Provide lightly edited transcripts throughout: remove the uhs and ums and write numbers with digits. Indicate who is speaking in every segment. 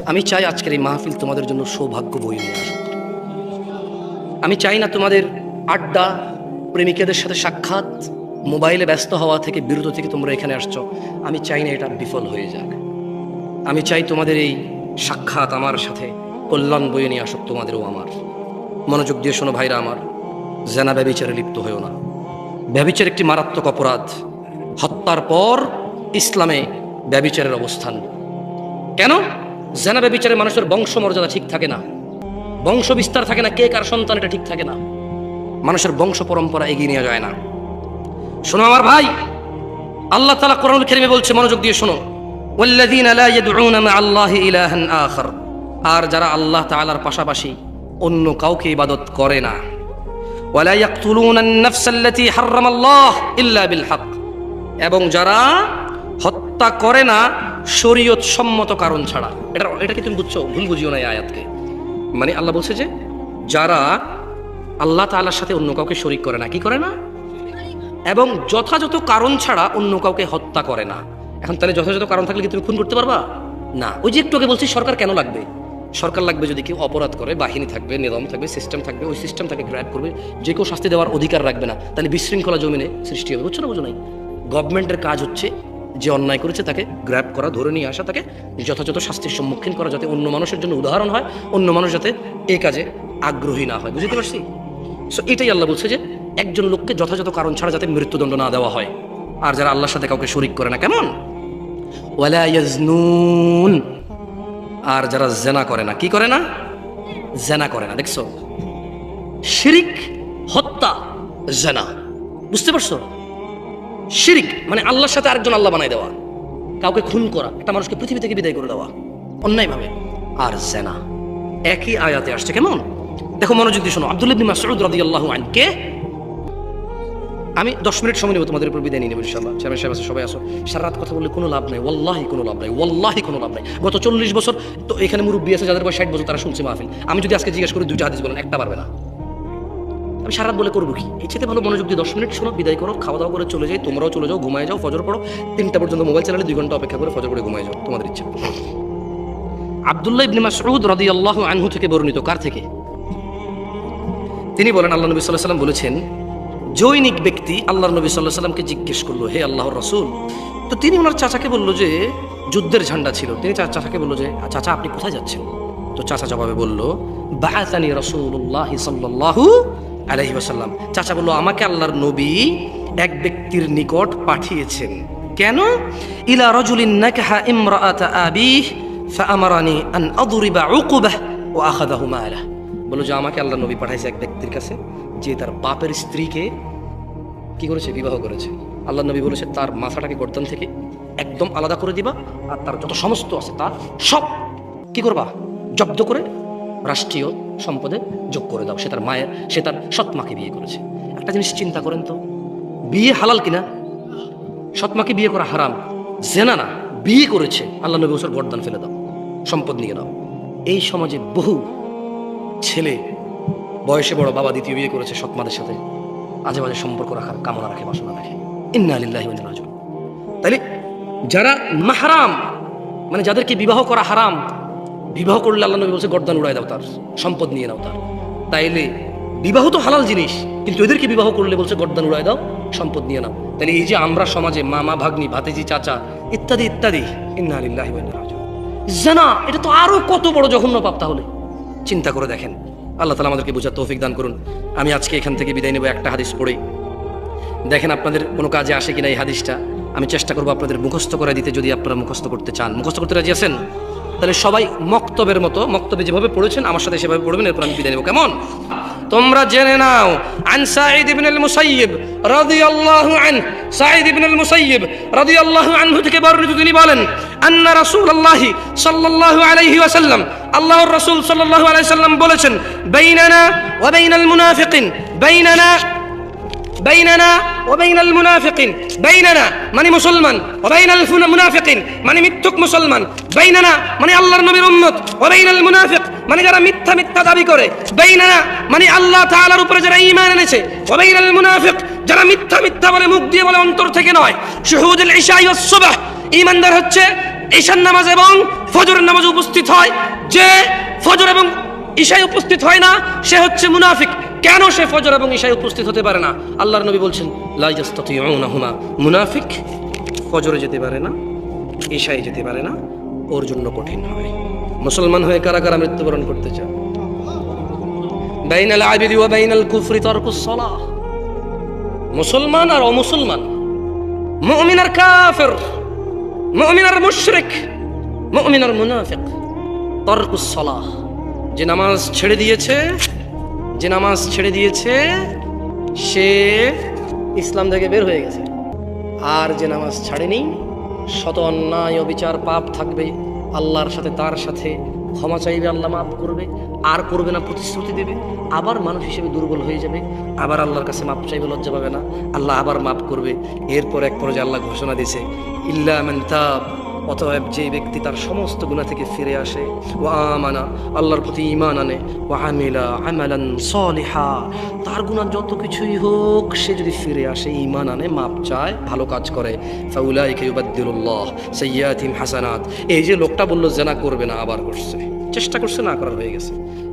Speaker 1: আমি চাই আজকের এই মাহফিল তোমাদের জন্য সৌভাগ্য বয়ে নিয়ে আসুক। আমি চাই না তোমাদের আড্ডা, প্রেমিকাদের সাথে সাক্ষাৎ, মোবাইলে ব্যস্ত হওয়া থেকে বিরত থেকে তোমরা এখানে আসছো, আমি চাই না এটা বিফল হয়ে যাক। আমি চাই তোমাদের এই সাক্ষাৎ আমার সাথে কল্যাণ বয়ে নিয়ে আসুক তোমাদেরও আমার। মনোযোগ দিয়ে শোনো ভাইরা আমার, জেনা ব্যভিচারে লিপ্ত হয়েও না। ব্যভিচার একটি মারাত্মক অপরাধ। হত্যার পর ইসলামে ব্যভিচারের অবস্থান। কেন? জেনা ব্যভিচারে মানুষের বংশমর্যাদা ঠিক থাকে না, বংশ বিস্তার থাকে না, কে কার সন্তান এটা ঠিক থাকে না, মানুষের বংশ পরম্পরা এগিয়ে নিয়ে যায় না। শোনো আমার ভাই, আল্লাহ তাআলা কোরআনুল কারীমে বলছে, মনোযোগ দিয়ে শোনো, ওয়াল্লাযীনা লা ইয়াদউনা মা'আল্লাহি ইলাহান আখার, আর যারা আল্লাহ তাআলার পাশাপাশি অন্য কাউকে ইবাদত করে না, ওয়ালা ইয়াকতুলুনা আন-নাফসাল্লাতী হারামাল্লাহ ইল্লা বিল হক, এবং যারা হত্যা করে না শরীয়ত সম্মত কারণ ছাড়া। এটা কি তুমি বুঝছো? ভুল বুঝিও না এই আয়াতকে। মানে আল্লাহ বলছে যে যারা আল্লাহ তাআলার সাথে অন্য কাউকে শরীক করে না, কি করে না, এবং যথাযথ কারণ ছাড়া অন্য কাউকে হত্যা করে না। এখন তাহলে যথাযথ কারণ থাকলে কি তুমি খুন করতে পারবা? না। ওই যে একটু আগে বলছি, সরকার কেন লাগবে? সরকার লাগবে যদি কেউ অপরাধ করে, বাহিনী থাকবে, নিয়ম থাকবে, সিস্টেম থাকবে, ওই সিস্টেম তাকে গ্র্যাব করবে, যে কেউ শাস্তি দেওয়ার অধিকার রাখবে না, তাহলে বিশৃঙ্খলা জমিনে সৃষ্টি হবে। বুঝছো না? বুঝো নাই? গভর্নমেন্টের কাজ হচ্ছে যে অন্যায় করেছে তাকে গ্র্যাব করা, ধরে নিয়ে আসা, তাকে যথাযথ শাস্তির সম্মুখীন করা, যাতে অন্য মানুষের জন্য উদাহরণ হয়, অন্য মানুষ যাতে এই কাজে আগ্রহী না হয়। বুঝতে পারছি? সো এটাই আল্লাহ বলছে যে একজন লোককে যথাযথ কারণ ছাড়া যাতে মৃত্যুদণ্ড না দেওয়া হয়। আর যারা আল্লাহর সাথে কাউকে শরীক করে না, কেমন? ওয়ালা ইয়াজনুন, আর যারা জেনা করে না, কি করে না? জেনা করে না। দেখছো, শিরিক, হত্যা, জেনা। বুঝতে পারছো? শিরিক মানে আল্লাহর সাথে আরেকজন আল্লাহ বানাই দেওয়া, কাউকে খুন করা, একটা মানুষকে পৃথিবী থেকে বিদায় করে দেওয়া অন্যায়ভাবে। আর জেনা একই আয়াতে আসছে। কেমন? দেখো, মনোযোগ দিয়ে শোনো। আব্দুল্লাহ ইবনে মাসউদ রাদিয়াল্লাহু আনহু কে? আমি 10 মিনিট সময় নেব তোমাদের উপর, বিদায় নিয়ে নেব ইনশাআল্লাহ। চেয়ারম্যান সাহেব আছে, সবাই আসো। সারা রাত কথা বললে কোনো লাভ নাই, ওয়াল্লাহি কোনো লাভ নাই, ওয়াল্লাহি কোনো লাভ নাই। গত 40 বছর তো এখানে মুরব্বী আছে যাদের বয়স 60 বছর, তারা শুনছে মাহফিল। আমি যদি আজকে জিজ্ঞেস করি 2টা হাদিস বলেন, একটা পারবে না। আমি সারা রাত বলে করবো কি? এর চেয়ে ভালো মনোযোগ দিয়ে 10 মিনিট শোনো, বিদায় করো, খাওয়া দাওয়া করে চলে যাই। তোমরাও চলে যাও, ঘুমায় যাও, ফজর পড়ো। 3টা পর্যন্ত মোবাইল চালালে 2 ঘন্টা অপেক্ষা করে ফজর পড়ে ঘুমায় যাও, তোমাদের ইচ্ছা। আব্দুল্লাহ ইবনে মাসউদ রাদিয়াল্লাহু আনহু থেকে বর্ণিত। কার থেকে? তিনি বলেন, আল্লাহ নবী সাল্লাল্লাহু আলাইহি ওয়াসাল্লাম বলেছেন, জৈনিক ব্যক্তি আল্লাহর নবী সাল্লাল্লাহু আলাইহি ওয়াসাল্লামকে জিজ্ঞেস করলো, হে আল্লাহর রাসূল। তো তিনি ওনার চাচাকে বললো যে যুদ্ধের ঝান্ডা ছিল। তিনি চাচাকে বললো যে চাচা আপনি কোথায় যাচ্ছেন? তো চাচা জবাবে বলল, বাআসানি রাসূলুল্লাহ সাল্লাল্লাহু আলাইহি ওয়াসাল্লাম। চাচা বলল, আমাকে আল্লাহর নবী এক ব্যক্তির নিকট পাঠিয়েছেন। কেন? ইলা রাজুলিন নাকাহা ইমরাআতা আবিহ ফাআমারানি আন আদরিবা উকুবাহ ওয়া আখাযাহু মালাহ। বলল যে আমাকে আল্লাহর নবী পাঠাইছে এক ব্যক্তির কাছে, যে তার বাপের স্ত্রীকে কি করেছে? বিবাহ করেছে। আল্লাহর নবী বলেছে তার মাথাটাকে গর্দান থেকে একদম আলাদা করে দিবা, আর তার যত সমস্ত আছে তার সব কি করবা? জব্দ করে রাষ্ট্রীয় সম্পদে যোগ করে দাও। সে তার সৎ মাকে বিয়ে করেছে। একটা জিনিস চিন্তা করেন তো, বিয়ে হালাল কিনা? সৎ মাকে বিয়ে করা হারাম, জেনা না, বিয়ে করেছে। আল্লাহ নবী বলছেন গর্দান ফেলে দাও, সম্পদ নিয়ে নাও। এই সমাজে বহু ছেলে বয়সে বড়, বাবা দ্বিতীয় বিয়ে করেছে, সৎ মাদের সাথে আজে বাজে সম্পর্ক রাখার কামনা রাখে, বাসনা রাখে। ইন্না লিল্লাহি ওয়া ইন্না ইলাইহি রাজিউন। তাহলে যারা মাহরাম, মানে যাদেরকে বিবাহ করা হারাম, বিবাহ করলে আল্লাহ নবী বলছে গর্দান উড়ায় দাও, তার সম্পদ নিয়ে নাও তার। তাইলে বিবাহ তো হালাল জিনিস, কিন্তু এদেরকে বিবাহ করলে বলছে গর্দান উড়ায় দাও, সম্পদ নিয়ে নাও। তাহলে এই যে আমরা সমাজে মামা, ভাগ্নি, ভাতিজি, চাচা ইত্যাদি ইত্যাদি, ইন্না লিল্লাহি ওয়া ইন্না ইলাইহি রাজিউন, জানা, এটা তো আরো কত বড় জঘন্য পাপ। তাহলে চিন্তা করে দেখেন। আল্লাহ তাআলা আমাদেরকে বোঝার তৌফিক দান করুন। আমি আজকে এখান থেকে বিদায় নেব একটা হাদিস পড়ে। দেখেন আপনাদের কোনো কাজে আসে কিনা এই হাদিসটা। আমি চেষ্টা করবো আপনাদের মুখস্থ করে দিতে, যদি আপনারা মুখস্থ করতে চান। মুখস্থ করতে রাজি আছেন? তাহলে সবাই মক্তবের মতো, মক্তবে যেভাবে পড়েছেন আমার সাথে সেভাবে পড়বেন। এরপর আমি বিদায় নেব। কেমন? তোমরা জেনে নাও, আন সাঈদ ইবনুল মুসাইয়িব রাদিয়াল্লাহু আনহু, সাঈদ ইবনুল মুসাইয়িব রাদিয়াল্লাহু আনহু থেকে বর্ণিত, তিনি বলেন, আন্না রাসূলুল্লাহ সাল্লাল্লাহু আলাইহি ওয়াসাল্লাম, আল্লাহর রাসূল সাল্লাল্লাহু আলাইহি ওয়াসাল্লাম বলেছেন, বাইনানা ওয়া বাইনাল মুনাফিকিন, বাইনানা ওয়া বাইনাল মুনাফিকিন, বাইনানা মানে মুসলমান, ওয়া বাইনাল মুনাফিকিন মানে মিথ্যুক মুসলমান, বাইনানা মানে আল্লাহর নবীর উম্মত, ওয়া বাইনাল মুনাফিক মানে যারা মিথ্যা দাবি করে, বাইনানা মানে আল্লাহ তাআলার উপরে যারা ঈমান এনেছে, ওয়া বাইনাল মুনাফিক যারা মিথ্যা বলে, মুখ দিয়ে বলে, অন্তর থেকে নয়। শুহুদুল ইশা ওয়াস সুবহ, ঈমানদার হচ্ছে ঈশার নামাজ এবং ফজরের নামাজে উপস্থিত হয়, যে ফজর এবং ঈশায় উপস্থিত হয় না সে হচ্ছে মুনাফিক। কেন সে ফজর এবং ঈশায় উপস্থিত হতে পারে না? আল্লাহর নবী বলছেন লা ইয়াস্তাতিউনাহুমা, মুনাফিক ফজরে যেতে পারে না, ঈশায় যেতে পারে না, ওর জন্য কঠিন হয়। মুসলমান হয়ে কারা কারা মৃত্যুবরণ করতে চায়? বাইনাল আবিদি ওয়া বাইনাল কুফরি তারকুস সালাহ। মুসলমান আর অমুসলমান, মুমিন আর কাফির, মুমিন আর মুশরিক, মুমিন আর মুনাফিক, তারকুস সালাহ। যে নামাজ ছেড়ে দিয়েছে, যে নামাজ ছেড়ে দিয়েছে সে ইসলাম থেকে বের হয়ে গেছে। আর যে নামাজ ছাড়েনি, শত অন্যায় অবিচার পাপ থাকবে, আল্লাহর সাথে তার সাথে ক্ষমা চাইবে, আল্লাহ মাফ করবে, আর করবে না প্রতিশ্রুতি দেবে, আবার মানুষ হিসেবে দুর্বল হয়ে যাবে, আবার আল্লাহর কাছে মাপ চাইবে, লজ্জা পাবে না, আল্লাহ আবার মাফ করবে। এরপর এক পর্যায়ে আল্লাহ ঘোষণা দিয়েছে ইল্লা মান তাব, অতএব যে ব্যক্তি তার সমস্ত গুনাহ থেকে ফিরে আসে, ওয়া আমানা, আল্লাহর প্রতি ঈমান আনে, ওয়া আমিলা আমালান সলিহা, তার গুনাহ যত কিছুই হোক সে যদি ফিরে আসে, ঈমান আনে, মাপ চায়, ভালো কাজ করে, ফাউলাইকা ইউবাদদিলুল্লাহ সাইয়্যাতিহিম হাসানাত। এই যে লোকটা বলল জেনা করবে না, আবার করছে, চেষ্টা করছে না করার হয়ে গেছে,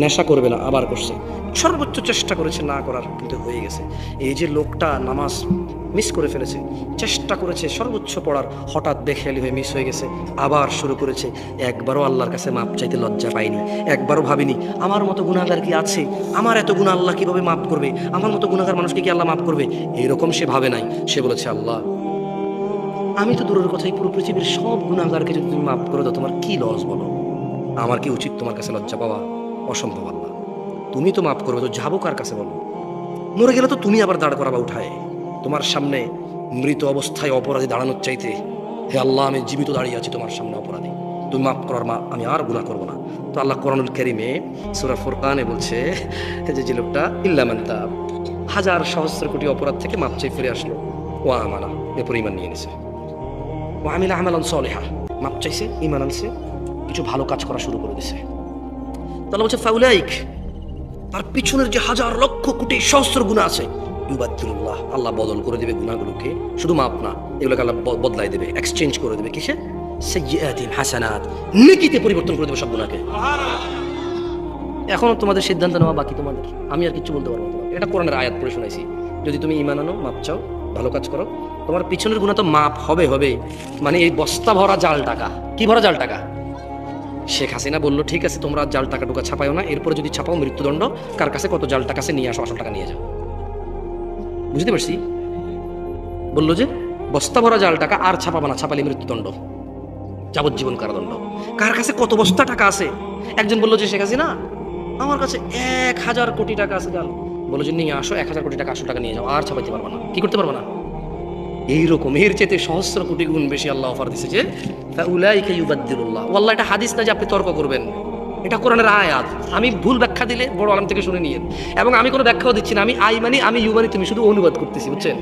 Speaker 1: নেশা করবে না আবার করছে, সর্বোচ্চ চেষ্টা করেছে না করার কিন্তু হয়ে গেছে। এই যে লোকটা নামাজ মিস করে ফেলেছে, চেষ্টা করেছে সর্বোচ্চ পড়ার, হঠাৎ বেখেয়ালি হয়ে মিস হয়ে গেছে, আবার শুরু করেছে। একবারও আল্লাহর কাছে মাপ চাইতে লজ্জা পাইনি, একবারও ভাবিনি আমার মতো গুনাহগার কি আছে, আমার এত গুনাহ আল্লাহ কিভাবে মাফ করবে, আমার মতো গুনাহগার মানুষকে কি আল্লাহ মাফ করবে, এইরকম সে ভাবে নাই। সে বলেছে আল্লাহ আমি তো দূরের কথাই, পুরো পৃথিবীর সব গুনাহগারকে যদি তুমি মাফ করে দাও তোমার কি লস বলো, আমার কি উচিত তোমার কাছে লজ্জা পাওয়া? অসম্ভব আল্লাহ, তুমি তো মাফ করবে, তো যাবো কার কাছে বলো? মরে গেলে তো তুমি আবার দাঁড় করাবা উঠায়, তোমার সামনে মৃত অবস্থায় অপরাধী দাঁড়ানোর চাইতে, হে আল্লাহ আমি জীবিত দাঁড়িয়ে আছি তোমার সামনে অপরাধী, তুমি মাফ করার মা, আমি আর গুনাহ করবো না। তো আল্লাহ কোরআনুল কারীমে সূরা ফুরকানে বলছে যে লোকটা ইল্লা মান তাব, হাজার সহস্র কোটি অপরাধ থেকে মাপ চেয়ে ফিরে আসলো, ওয়া আমানা, এরপর ঈমান নিয়ে নিছে, ওয়া আমিলা আমালান সলিহা, মাপ চাইছে, ঈমান আনছে, কিছু ভালো কাজ করা শুরু করে দিছে। তাহলে বলছে ফাউলাইক, তার পিছনের যে হাজার লক্ষ কোটি সহস্র গুনাহ আছে, ইউবাদদিলুল্লাহ, আল্লাহ বদল করে দেবে গুনাহগুলোকে, শুধু মাপ না, এগুলোকে আল্লাহ বদলাই দেবে, এক্সচেঞ্জ করে দেবে, কিসে? সাইয়্যাতিহিম হাসানাত, নেকিতে পরিবর্তন করে দেবে সব গুনাহকে। এখনো তোমাদের সিদ্ধান্ত নেওয়া বাকি, তোমাদের, আমি আর কিছু বলতে পারবো না। এটা কোরআনের আয়াত পড়ে শোনাইছি, যদি তুমি ঈমান আনো, মাপ চাও, ভালো কাজ করো, তোমার পিছনের গুনাহ তো মাপ হবে হবে। মানে এই বস্তা ভরা জাল টাকা, কি ভরা জাল টাকা? শেখ হাসিনা বললো ঠিক আছে তোমরা জাল টাকা ঢোকা ছাপাও না, এরপরে যদি ছাপাও মৃত্যুদণ্ড, কার কাছে কত জাল টাকা আছে নিয়ে আসো, আসল টাকা নিয়ে যাও। বুঝতে পারছি? বললো যে বস্তা ভরা জাল টাকা আর ছাপাবা না, ছাপালে মৃত্যুদণ্ড, যাবজ্জীবন কারাদণ্ড। কার কাছে কত বস্তা টাকা আছে? একজন বললো যে শেখ হাসিনা আমার কাছে 1000 কোটি টাকা আছে জাল, বললো যে নিয়ে আসো 1000 কোটি টাকা আসল টাকা নিয়ে যাও, আর ছাপাইতে পারবা না, কি করতে পারবা না। এইরকম এর চেয়ে সহস্র কোটি গুণ বেশি আল্লাহ অফার দিছে যে ফাউলাইকা ইউবাদদিলুল্লাহ। ওয়াল্লাহ এটা হাদিস না যে আপনি তর্ক করবেন, এটা কোরআনের আয়াত। আমি ভুল ব্যাখ্যা দিলে বড় আলেম থেকে শুনে নিয়েন, এবং আমি কোনো ব্যাখ্যাও দিচ্ছি না, আমি আমি ইউ মানি তুমি, শুধু অনুবাদ করতেছি, বুঝছেন?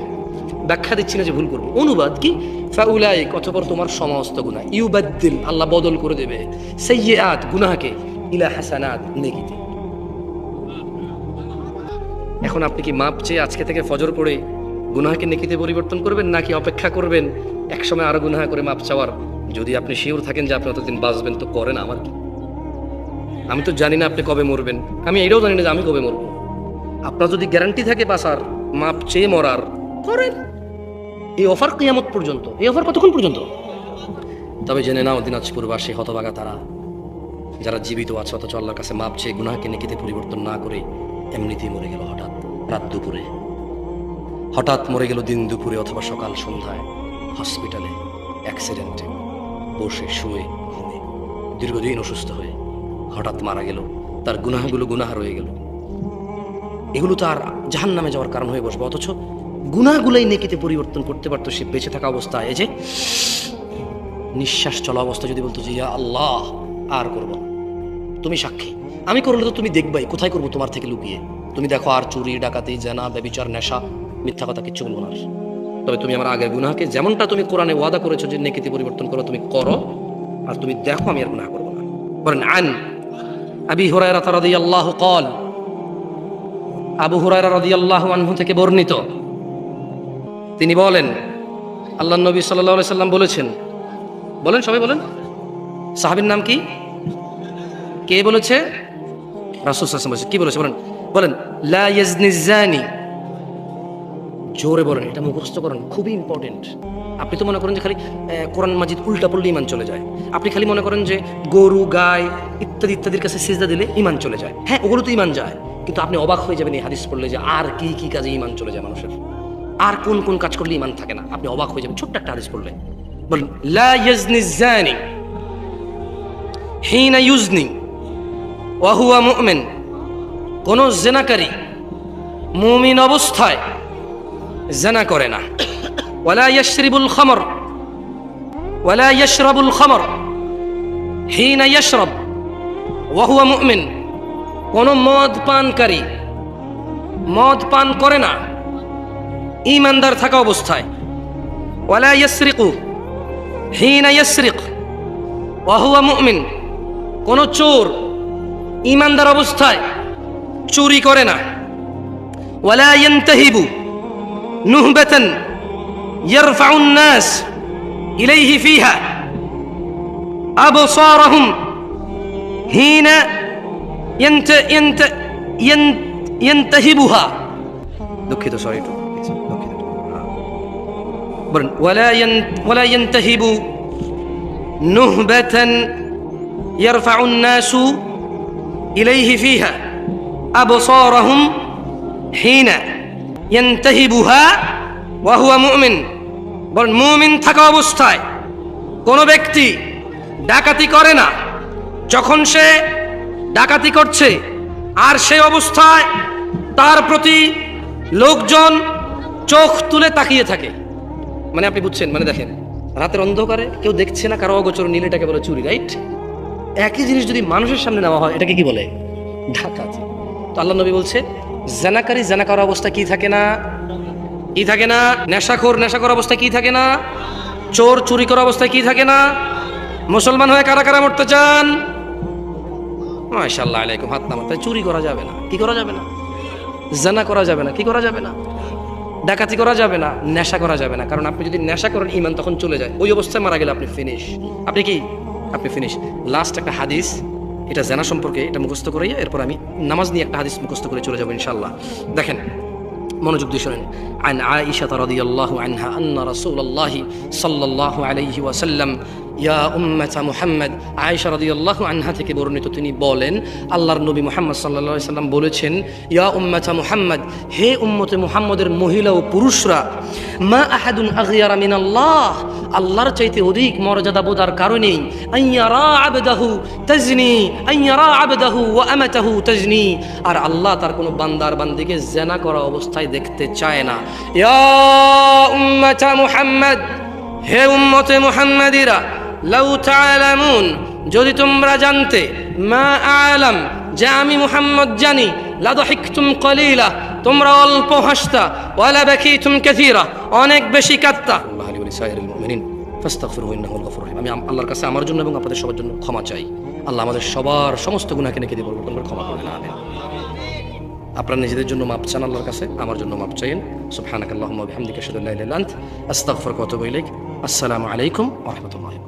Speaker 1: ব্যাখ্যা দিচ্ছি না যে ভুল করবো, অনুবাদ কি? ফাউলাইক, অতঃপর তোমার সমস্ত গুনাহ, ইউবাদদিল, আল্লাহ বদল করে দেবে, সাইয়্যাত, গুনাহকে, ইলা হাসানাত, নেকিতে। এখন আপনি কি মাপ চেয়ে আজকে থেকে ফজর পড়ে গুনাহকে নেকিতে পরিবর্তন করবেন, নাকি অপেক্ষা করবেন একসময় আরো গুনাহ করে মাপ চাওয়ার? যদি আপনি শিওর থাকেন যে আপনি অতদিন বাঁচবেন তো করেন, আমার কি? আমি তো জানি না আপনি কবে মরবেন, আমি এটাও জানি না যে আমি কবে মরব। আপনার যদি গ্যারান্টি থাকে বাঁচার, মাপ চেয়ে মরার, করেন। এই অফার কিয়ামত পর্যন্ত, এই অফার কতক্ষণ পর্যন্ত? তবে জেনে নাও দিনাজপুরবাসী হতভাগা তারা, যারা জীবিত আছে অথচ আল্লাহর কাছে মাপ চেয়ে গুনাহকে নেকিতে পরিবর্তন না করে এমনিতেই মরে গেল, হঠাৎ রাত দুপুরে, হঠাৎ মরে গেল দিন দুপুরে অথবা সকাল সন্ধ্যায়, হসপিটালে, অ্যাক্সিডেন্টে, বসে শুয়ে ঘুমে, দীর্ঘদিন অসুস্থ হয়ে হঠাৎ মারা গেল, তার গুনাহগুলো গুনাহ রয়ে গেল, এগুলো তো আর জাহান্নামে যাওয়ার কারণ হয়ে বসবে, অথচ গুনাহগুলোই নেকিতে পরিবর্তন করতে পারতো সে বেঁচে থাকা অবস্থায়। এই যে নিঃশ্বাস চলা অবস্থা যদি বলতো যে ইয়া আল্লাহ আর করবো না, তুমি সাক্ষী, আমি করলে তো তুমি দেখবাই, কোথায় করবো তোমার থেকে লুকিয়ে, তুমি দেখো আর চুরি ডাকাতি জানা ব্যভিচার নেশা মিথ্যা কথা কিচ্ছু বলবো না, তবে তুমি আমার আগের গুনাহকে যেমনটা তুমি কোরআনে ওয়াদা করেছো যে নেকিতে পরিবর্তন করো, তুমি করো, আর তুমি দেখো আমি আর গুনাহ করবো না। বলেন আন আবি হুরায়রা রাদিয়াল্লাহু ক্বাল, আবু হুরায়রা রাদিয়াল্লাহু আনহু থেকে বর্ণিত, তিনি বলেন আল্লাহর নবী সাল্লাল্লাহু আলাইহি সাল্লাম বলেছেন, বলেন সবাই বলেন, সাহাবীর নাম কি? কে বলেছে? রাসূল সাল্লাল্লাহু আলাইহি ওয়াসাল্লাম বলেছে। কি বলেছে বলেন? বলেন লা ইয়াজনি জানি। জোরে বলেন, এটা মুখস্থ করেন, খুবই ইম্পর্টেন্ট। আপনি তো মনে করেন যে খালি কোরআন মাজিদ উল্টা পড়লে ইমান চলে যায়। আপনি খালি মনে করেন যে গরু, গায় ইত্যাদি ইত্যাদির কাছে সিজদা দিলে ইমান চলে যায়। হ্যাঁ, ওগুলো তো ইমান যায়, কিন্তু আপনি অবাক হয়ে যাবেন এই হাদিস পড়লে যে আর কি কি কাজে ইমান চলে যায় মানুষের, আর কোন কোন কাজ করলে ইমান থাকে না। আপনি অবাক হয়ে যাবেন ছোট্ট একটা হাদিস পড়লে। বলেন লা ইয়াজনি জানি হিনা ইউজনি ওয়া হুয়া মুমিন। কোন জিনাকারী মুমিন অবস্থায় জিনা করে না। ওয়ালা ইয়াশরিবুল খামর ওয়ালা ইয়াশরাবুল খামর হিনা ইয়াশরাব ওয়া হুয়া মুমিন। কোন মদ পানকারী মদ পান করে না ঈমানদার থাকা অবস্থায়। ওয়ালা ইয়াসরিকু হিনা ইয়াসরিক ওয়া হুয়া মুমিন। কোন চোর ঈমানদার অবস্থায় চুরি করে না। ওয়ালা ইয়ানতাহিবু নুহবাতান ইয়ারফাউন নাস ইলাইহি ফিহা আবসারহুম হিনা ইয়ানতাহিবুহা। দুঃখিত, সরি, একটু দুঃখিত। বলেন ওয়ালা ইয়ানতাহিবু নুহবাতান ইয়ারফাউন নাসু ইলাইহি ফিহা আবসারহুম হিনা ইয়ানতাহিবুহা ওয়া হুয়া মুমিন। বলেন মুমিন থাকা অবস্থায় কোনো ব্যক্তি ডাকাতি করে না। যখন সে ডাকাতি করছে আর সেই অবস্থায় তার প্রতি লোকজন চোখ তুলে তাকিয়ে থাকে, মানে আপনি বুঝছেন, মানে দেখেন রাতের অন্ধকারে কেউ দেখছে না, কারো অগোচর নিলে এটাকে বলে চুরি, রাইট? একই জিনিস যদি মানুষের সামনে নেওয়া হয় এটাকে কি বলে? ডাকাতি। তো আল্লাহ নবী বলছে জানাকারী জানা করার অবস্থা কি থাকে না? কি থাকে না? নেশাখোর নেশা করার অবস্থায় কি থাকে না? চোর চুরি করার অবস্থায় কি থাকে না? মুসলমান হয়ে কারা কারা মরতে চান? মাশাআল্লাহ আলাইকুম, হাত নামান। তাই চুরি করা যাবে না, কি করা যাবে না? জানা করা যাবে না, কি করা যাবে না? ডাকাতি করা যাবে না, নেশা করা যাবে না। কারণ আপনি যদি নেশা করেন ঈমান তখন চলে যায়, ওই অবস্থায় মারা গেলে আপনি ফিনিশ। আপনি কি? আপনি ফিনিশ। লাস্ট একটা হাদিস, এটা জানা সম্পর্কে, এটা মুখস্থ করাইয়া এরপর আমি নামাজ নিয়ে একটা হাদিস মুখস্থ করে চলে যাবো ইনশাআল্লাহ। দেখেন, মনোযোগ দিয়ে শোনেন। আন আয়েশা রাদিয়াল্লাহু আনহা আন্না রাসূলুল্লাহি সাল্লাল্লাহু আলাইহি ওয়াসাল্লাম ইয়া উম্মাতা মুহাম্মদ। আয়েশা রাদিয়াল্লাহু আনহা থেকে বর্ণিত, তিনি বলেন আল্লাহর নবী মুহাম্মদ সাল্লাল্লাহু আলাইহি সাল্লাম বলেছেন, ইয়া উম্মাতা মুহাম্মদ, হে উম্মতে মুহাম্মদের মহিলা ও পুরুষরা, মা আহাদুন আগয়ারা মিনাল্লাহ, আল্লাহর চাইতে অধিক মর্যাদা বোধার কারণেই আইয়ারা আবদাহু তাজনি, আইয়ারা আবদাহু ওয়া আমাতাহু তাজনি, আর আল্লাহ তার কোনো বান্দার বান্দিকে জিনা করা অবস্থায় দেখতে চায় না। ইয়া উম্মাতা মুহাম্মদ, হে উম্মতে মুহাম্মাদিরা, লাউ তাআলামুন, যদি তোমরা জানতে, মা আলাম, যে আমি মুহাম্মদ জানি, লাদহিকতুম কলিলা, তোমরা অল্প হাসতা, ওয়ালা বাকিতুম কাসীরা, অনেক বেশি কাঁদতা। আল্লাহু আলী ওয়া সাইয়্যিদুল মুমিনিন ফাস্তাগফিরুহু ইন্নাহুল গফুরুর রহিম। আমি আল্লাহর কাছে আমার জন্য এবং আপনাদের সবার জন্য ক্ষমা চাই। আল্লাহ আমাদের সবার সমস্ত গুনাহকে নেকি দিয়ে পরিবর্তন করে ক্ষমা করবেন। আমিন। আপনারা নিজেদের জন্য মাপ চান আল্লাহর কাছে, আমার জন্য মাপ চাইেন। সুবহানাকাল্লাহুম্মা ওয়া বিহামদিকা আশহাদু আল্লা ইলাহা ইল্লা আনতা আস্তাগফিরুকা ওয়া আতুবু ইলাইক। আসসালামু আলাইকুম ওয়া রাহমাতুল্লাহি।